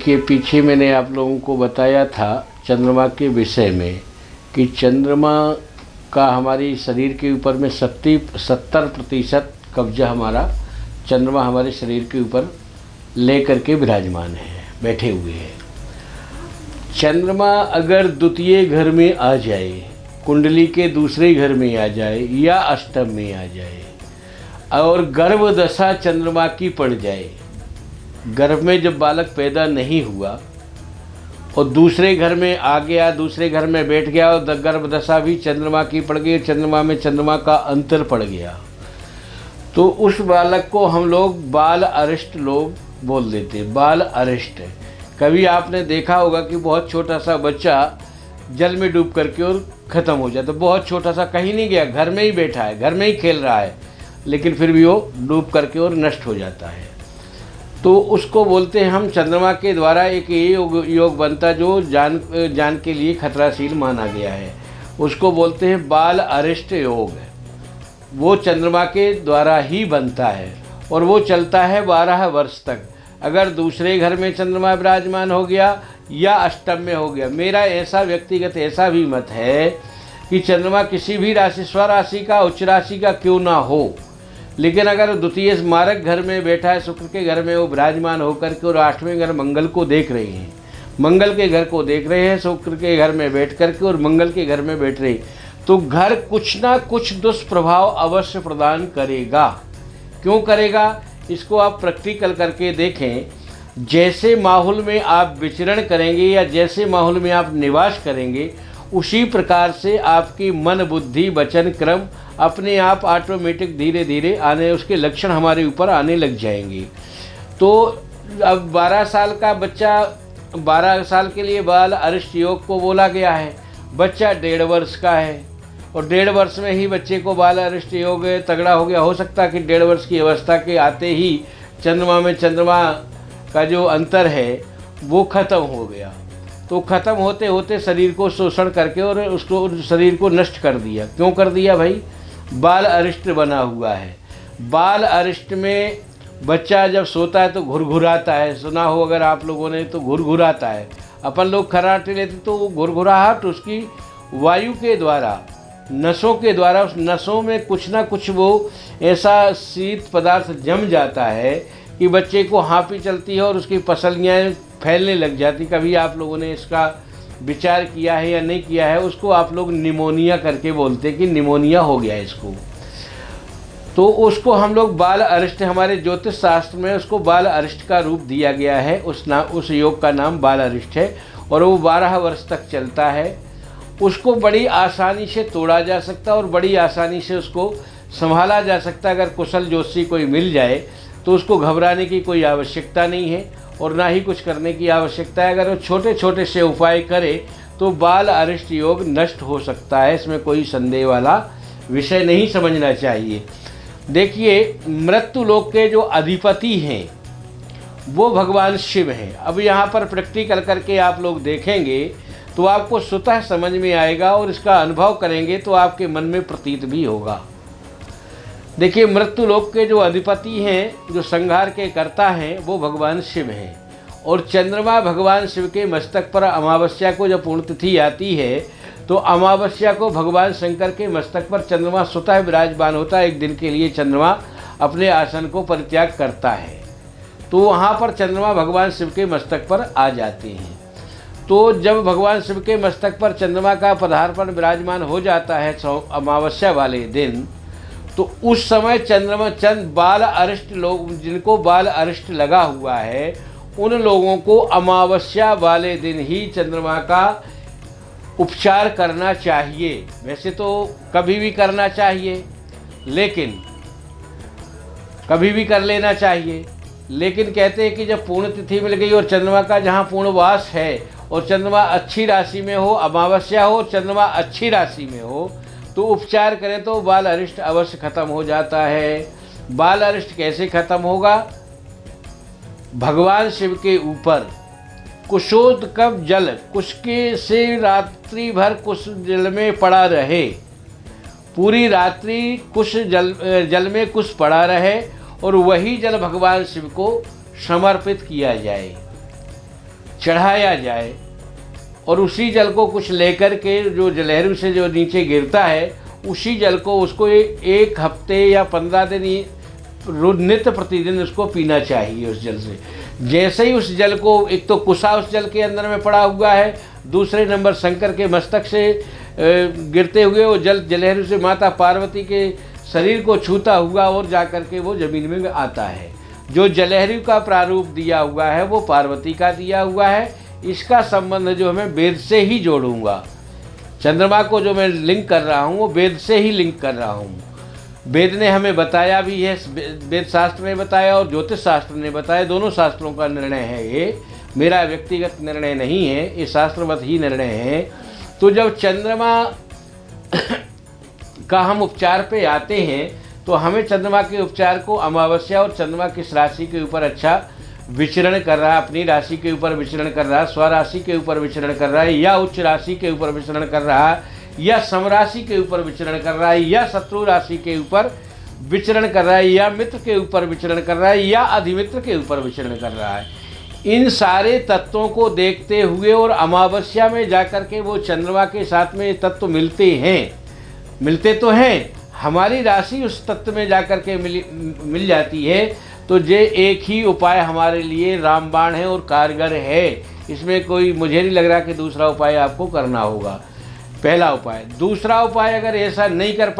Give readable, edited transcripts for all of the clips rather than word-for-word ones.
देखिए, पीछे मैंने आप लोगों को बताया था चंद्रमा के विषय में कि चंद्रमा का हमारी शरीर के ऊपर में 70% कब्जा हमारा चंद्रमा हमारे शरीर के ऊपर ले करके विराजमान है, बैठे हुए हैं। चंद्रमा अगर द्वितीय घर में आ जाए, कुंडली के दूसरे घर में आ जाए या अष्टम में आ जाए और गर्भ दशा चंद्रमा की पड़ जाए, गर्भ में जब बालक पैदा नहीं हुआ और दूसरे घर में आ गया, दूसरे घर में बैठ गया और गर्भ दशा भी चंद्रमा की पड़ गई, चंद्रमा में चंद्रमा का अंतर पड़ गया, तो उस बालक को हम लोग बाल अरिष्ट लोग बोल देते, बाल अरिष्ट। कभी आपने देखा होगा कि बहुत छोटा सा बच्चा जल में डूब करके और ख़त्म हो जाता, बहुत छोटा सा, कहीं नहीं गया, घर में ही बैठा है, घर में ही खेल रहा है, लेकिन फिर भी वो डूब करके और नष्ट हो जाता है। तो उसको बोलते हैं हम, चंद्रमा के द्वारा एक ये योग बनता जो जान के लिए खतराशील माना गया है, उसको बोलते हैं बाल अरिष्ट योग। वो चंद्रमा के द्वारा ही बनता है और वो चलता है 12 वर्ष तक। अगर दूसरे घर में चंद्रमा विराजमान हो गया या अष्टम में हो गया, मेरा ऐसा व्यक्तिगत ऐसा भी मत है कि चंद्रमा किसी भी राशि, स्वराशि का, उच्च राशि का क्यों ना हो, लेकिन अगर द्वितीय मारक घर में बैठा है, शुक्र के घर में वो विराजमान होकर के और 8वें घर मंगल को देख रहे हैं, मंगल के घर को देख रहे हैं, शुक्र के घर में बैठ करके और मंगल के घर में बैठ रहे, तो घर कुछ ना कुछ दुष्प्रभाव अवश्य प्रदान करेगा। क्यों करेगा, इसको आप प्रैक्टिकल करके देखें। जैसे माहौल में आप विचरण करेंगे या जैसे माहौल में आप निवास करेंगे, उसी प्रकार से आपकी मन, बुद्धि, वचन, क्रम अपने आप ऑटोमेटिक धीरे धीरे आने, उसके लक्षण हमारे ऊपर आने लग जाएंगे। तो अब 12 साल का बच्चा, 12 साल के लिए बाल अरिष्ट योग को बोला गया है। बच्चा 1.5 वर्ष का है और 1.5 वर्ष में ही बच्चे को बाल अरिष्ट योग तगड़ा हो गया। हो सकता है कि 1.5 वर्ष की अवस्था के आते ही चंद्रमा में चंद्रमा का जो अंतर है वो ख़त्म हो गया, तो ख़त्म होते होते शरीर को शोषण करके और उसको, शरीर को नष्ट कर दिया। क्यों कर दिया भाई, बाल अरिष्ट बना हुआ है। बाल अरिष्ट में बच्चा जब सोता है तो घुरघुराता है, सुना हो अगर आप लोगों ने, तो घुरघुराता है। अपन लोग खर्राटे लेते तो वो घुरघुराहट उसकी वायु के द्वारा, नसों के द्वारा, उस नसों में कुछ ना कुछ वो ऐसा शीत पदार्थ जम जाता है कि बच्चे को हाँफी चलती है और उसकी पसलियाँ फैलने लग जाती। कभी आप लोगों ने इसका विचार किया है या नहीं किया है, उसको आप लोग निमोनिया करके बोलते कि निमोनिया हो गया इसको। तो उसको हम लोग बाल अरिष्ट, हमारे ज्योतिष शास्त्र में उसको बाल अरिष्ट का रूप दिया गया है। उस योग का नाम बाल अरिष्ट है और वो 12 वर्ष तक चलता है। उसको बड़ी आसानी से तोड़ा जा सकता है और बड़ी आसानी से उसको संभाला जा सकता है। अगर कुशल ज्योतिषी कोई मिल जाए तो उसको घबराने की कोई आवश्यकता नहीं है और ना ही कुछ करने की आवश्यकता है। अगर वो छोटे छोटे से उपाय करे तो बाल अरिष्ट योग नष्ट हो सकता है, इसमें कोई संदेह वाला विषय नहीं समझना चाहिए। देखिए, मृत्यु लोक के जो अधिपति हैं वो भगवान शिव हैं। अब यहाँ पर प्रैक्टिकल करके आप लोग देखेंगे तो आपको स्वतः समझ में आएगा और इसका अनुभव करेंगे तो आपके मन में प्रतीत भी होगा। देखिए, मृत्यु लोक के जो अधिपति हैं, जो संहार के कर्ता हैं, वो भगवान शिव हैं और चंद्रमा भगवान शिव के मस्तक पर अमावस्या को जब पुण्यतिथि आती है तो अमावस्या को भगवान शंकर के मस्तक पर चंद्रमा स्वतः विराजमान होता है। एक दिन के लिए चंद्रमा अपने आसन को परित्याग करता है, तो वहाँ पर चंद्रमा भगवान शिव के मस्तक पर आ जाते हैं। तो जब भगवान शिव के मस्तक पर चंद्रमा का पदार्पण विराजमान हो जाता है अमावस्या वाले दिन, तो उस समय चंद्रमा बाल अरिष्ट लोग, जिनको बाल अरिष्ट लगा हुआ है, उन लोगों को अमावस्या वाले दिन ही चंद्रमा का उपचार करना चाहिए। वैसे तो कभी भी करना चाहिए, लेकिन कभी भी कर लेना चाहिए, लेकिन कहते हैं कि जब पूर्ण तिथि मिल गई और चंद्रमा का जहाँ पूर्णवास है और चंद्रमा अच्छी राशि में हो, अमावस्या हो, चंद्रमा अच्छी राशि में हो, तो उपचार करें तो बाल अरिष्ट अवश्य खत्म हो जाता है। बाल अरिष्ट कैसे खत्म होगा, भगवान शिव के ऊपर कुशोदक जल, कुश के से रात्रि भर कुश जल में पड़ा रहे, पूरी रात्रि कुश जल में कुश पड़ा रहे और वही जल भगवान शिव को समर्पित किया जाए। चढ़ाया जाए और उसी जल को कुछ लेकर के जो जलहरी से जो नीचे गिरता है उसी जल को उसको एक हफ्ते या 15 दिन नित्य प्रतिदिन उसको पीना चाहिए। उस जल से जैसे ही उस जल को, एक तो कुसा उस जल के अंदर में पड़ा हुआ है, दूसरे नंबर शंकर के मस्तक से गिरते हुए वो जल जलहरी से माता पार्वती के शरीर को छूता हुआ और जाकर के वो जमीन में आता है। जो जलहरी का प्रारूप दिया हुआ है वो पार्वती का दिया हुआ है। इसका संबंध जो मैं वेद से ही जोड़ूंगा। चंद्रमा को जो मैं लिंक कर रहा हूँ वो वेद से ही लिंक कर रहा हूँ। वेद ने हमें बताया भी है, वेद शास्त्र ने बताया और ज्योतिष शास्त्र ने बताया, दोनों शास्त्रों का निर्णय है। ये मेरा व्यक्तिगत निर्णय नहीं है, ये शास्त्रवत ही निर्णय है। तो जब चंद्रमा का हम उपचार पे आते हैं तो हमें चंद्रमा के उपचार को अमावस्या और चंद्रमा किस राशि के ऊपर अच्छा विचरण कर रहा है, अपनी राशि के ऊपर विचरण कर रहा है, स्वराशि के ऊपर विचरण कर रहा है, या उच्च राशि के ऊपर विचरण कर रहा है, या समराशि के ऊपर विचरण कर रहा है, या शत्रु राशि के ऊपर विचरण कर रहा है, या मित्र के ऊपर विचरण कर रहा है, या अधिमित्र के ऊपर विचरण कर रहा है। इन सारे तत्वों को देखते हुए और अमावस्या में जाकर के वो चंद्रमा के साथ में तत्व मिलते तो हैं, हमारी राशि उस तत्व में जाकर के मिल जाती है। तो ये एक ही उपाय हमारे लिए रामबाण है और कारगर है। इसमें कोई मुझे नहीं लग रहा कि दूसरा उपाय आपको करना होगा। पहला उपाय। दूसरा उपाय, अगर ऐसा नहीं कर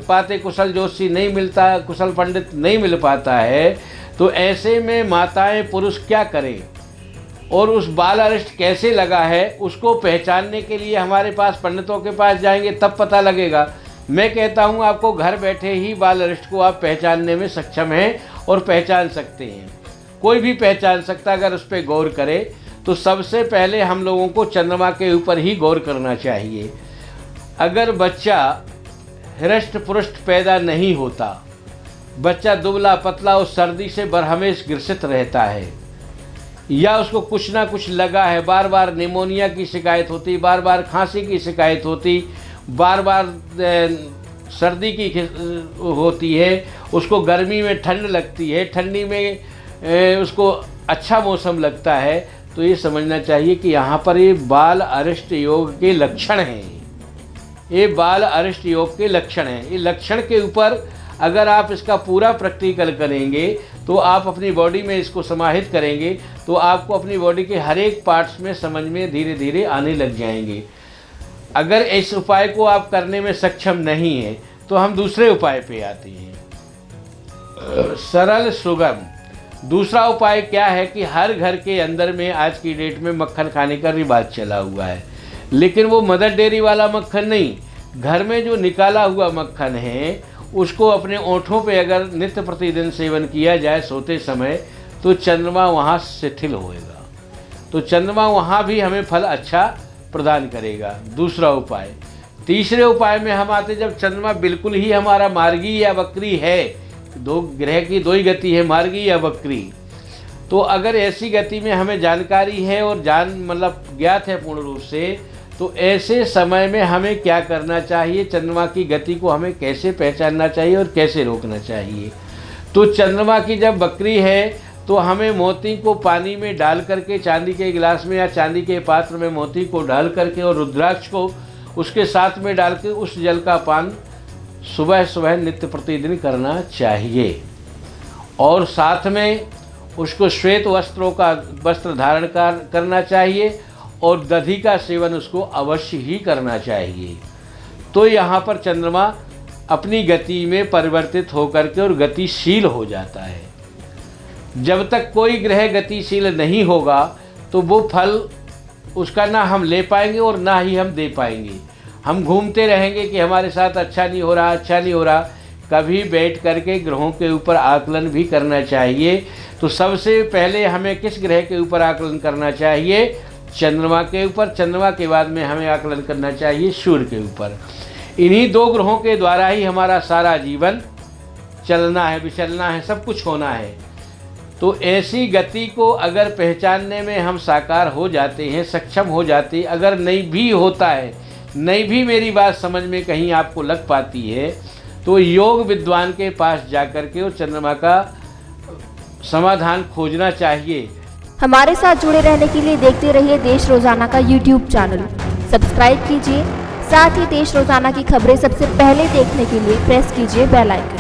पाते, कुशल ज्योतिषी नहीं मिलता, कुशल पंडित नहीं मिल पाता है, तो ऐसे में माताएं पुरुष क्या करें और उस बाल अरिष्ट कैसे लगा है उसको पहचानने के लिए हमारे पास पंडितों के पास जाएंगे तब पता लगेगा। मैं कहता हूँ आपको घर बैठे ही बाल अरिष्ट को आप पहचानने में सक्षम हैं और पहचान सकते हैं। कोई भी पहचान सकता अगर उस पर गौर करे। तो सबसे पहले हम लोगों को चंद्रमा के ऊपर ही गौर करना चाहिए। अगर बच्चा हृष्ट पुष्ट पैदा नहीं होता, बच्चा दुबला पतला और सर्दी से बरहमेश ग्रसित रहता है, या उसको कुछ ना कुछ लगा है, बार बार निमोनिया की शिकायत होती, बार बार खांसी की शिकायत होती, बार बार सर्दी की होती है, उसको गर्मी में ठंड लगती है, ठंडी में उसको अच्छा मौसम लगता है, तो ये समझना चाहिए कि यहाँ पर ये बाल अरिष्ट योग के लक्षण हैं। ये बाल अरिष्ट योग के लक्षण हैं। ये लक्षण के ऊपर अगर आप इसका पूरा प्रैक्टिकल करेंगे तो आप अपनी बॉडी में इसको समाहित करेंगे तो आपको अपनी बॉडी के हर एक पार्ट्स में समझ में धीरे धीरे आने लग जाएंगे। अगर इस उपाय को आप करने में सक्षम नहीं है तो हम दूसरे उपाय पे आते हैं, सरल सुगम। दूसरा उपाय क्या है कि हर घर के अंदर में आज की डेट में मक्खन खाने का रिवाज चला हुआ है, लेकिन वो मदर डेयरी वाला मक्खन नहीं, घर में जो निकाला हुआ मक्खन है उसको अपने ओंठों पे अगर नित्य प्रतिदिन सेवन किया जाए सोते समय तो चंद्रमा वहाँ शिथिल होएगा, तो चंद्रमा वहाँ भी हमें फल अच्छा प्रदान करेगा। दूसरा उपाय। तीसरे उपाय में हम आते, जब चंद्रमा बिल्कुल ही हमारा मार्गी या वक्री है, दो ग्रह की दो ही गति है, मार्गी या वक्री, तो अगर ऐसी गति में हमें जानकारी है और मतलब ज्ञात है पूर्ण रूप से, तो ऐसे समय में हमें क्या करना चाहिए, चंद्रमा की गति को हमें कैसे पहचानना चाहिए और कैसे रोकना चाहिए। तो चंद्रमा की जब वक्री है तो हमें मोती को पानी में डाल करके, चांदी के गिलास में या चांदी के पात्र में मोती को डाल करके और रुद्राक्ष को उसके साथ में डाल के उस जल का पान सुबह सुबह नित्य प्रतिदिन करना चाहिए। और साथ में उसको श्वेत वस्त्र धारण करना चाहिए और दधी का सेवन उसको अवश्य ही करना चाहिए। तो यहाँ पर चंद्रमा अपनी गति में परिवर्तित होकर के और गतिशील हो जाता है। जब तक कोई ग्रह गतिशील नहीं होगा तो वो फल उसका ना हम ले पाएंगे और ना ही हम दे पाएंगे। हम घूमते रहेंगे कि हमारे साथ अच्छा नहीं हो रहा, अच्छा नहीं हो रहा। कभी बैठ करके ग्रहों के ऊपर आकलन भी करना चाहिए। तो सबसे पहले हमें किस ग्रह के ऊपर आकलन करना चाहिए? चंद्रमा के ऊपर। चंद्रमा के बाद में हमें आकलन करना चाहिए सूर्य के ऊपर। इन्हीं दो ग्रहों के द्वारा ही हमारा सारा जीवन चलना है, विचलना है, सब कुछ होना है। तो ऐसी गति को अगर पहचानने में हम साकार हो जाते हैं, सक्षम हो जाते, अगर नहीं भी होता है, नहीं भी मेरी बात समझ में कहीं आपको लग पाती है, तो योग विद्वान के पास जाकर के और चंद्रमा का समाधान खोजना चाहिए। हमारे साथ जुड़े रहने के लिए देखते रहिए देश रोजाना का YouTube चैनल। सब्सक्राइब कीजिए, साथ ही देश रोजाना की खबरें सबसे पहले देखने के लिए प्रेस कीजिए बेल आइकन।